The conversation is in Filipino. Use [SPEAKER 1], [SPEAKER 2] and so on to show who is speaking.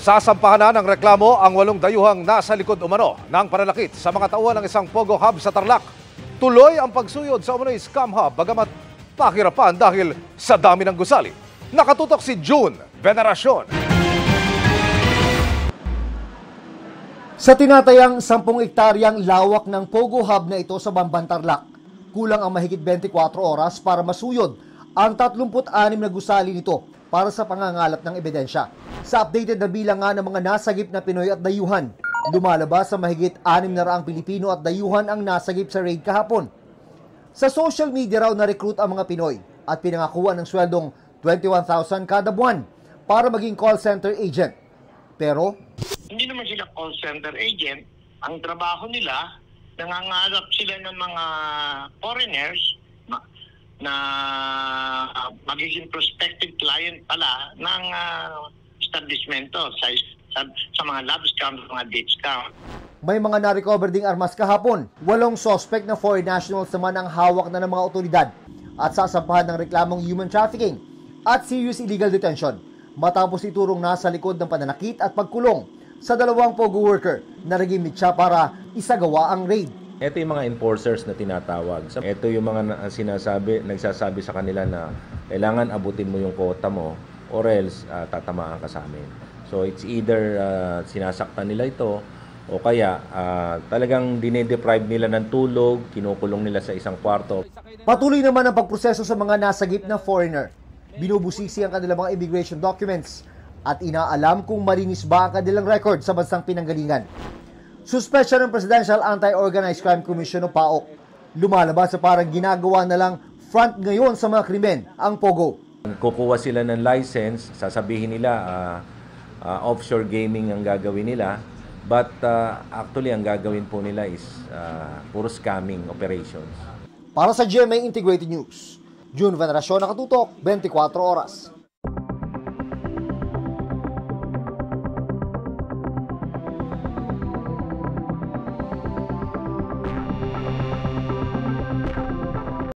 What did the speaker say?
[SPEAKER 1] Sasampahan na ng reklamo ang 8 dayuhang nasa likod umano ng pananakit sa mga tauhan ng isang Pogo Hub sa Tarlac. Tuloy ang pagsuyod sa umano'y scam hub bagamat pahirapan dahil sa dami ng gusali. Nakatutok si June Veneracion.
[SPEAKER 2] Sa tinatayang 10 hektaryang lawak ng Pogo Hub na ito sa Bamban, Tarlac, kulang ang mahigit 24 oras para masuyod ang 36 na gusali nito para sa pangangalap ng ebidensya. Sa updated na bilang nga ng mga nasagip na Pinoy at dayuhan, lumalabas sa mahigit 600 Pilipino at dayuhan ang nasagip sa raid kahapon. Sa social media raw na-recruit ang mga Pinoy at pinangakuan ng sweldong 21,000 kada buwan para maging call center agent. Pero
[SPEAKER 3] hindi naman sila call center agent. Ang trabaho nila, nangangarap sila ng mga foreigners na magiging prospective client pala ng establishmento sa mga lab scam, mga date scam.
[SPEAKER 2] May mga na-recover ding armas kahapon. 8 suspect na foreign nationals naman ang hawak na ng mga otoridad at sasampahan ng reklamong human trafficking at serious illegal detention matapos iturong nasa likod ng pananakit at pagkulong sa 2 Pogo worker na naging mitya para isagawa ang raid.
[SPEAKER 4] Ito yung mga enforcers na tinatawag. Ito yung mga nagsasabi sa kanila na kailangan abutin mo yung quota mo or else tatamaan ka sa amin. So it's either sinasaktan nila ito o kaya talagang dinedeprive nila ng tulog, kinukulong nila sa isang kwarto.
[SPEAKER 2] Patuloy naman ang pagproseso sa mga nasagip na foreigner. Binubusisi ang kanilang mga immigration documents at inaalam kung malinis ba ang kanilang record sa bansang pinanggalingan. Suspensya ng Presidential Anti-Organized Crime Commission o PAOK. Lumalabas sa parang ginagawa na lang front ngayon sa mga krimen ang Pogo.
[SPEAKER 4] Kukuha sila ng license, sasabihin nila offshore gaming ang gagawin nila. But actually ang gagawin po nila is puro scamming operations.
[SPEAKER 2] Para sa GMA Integrated News, June Veneracion, nakatutok 24 oras.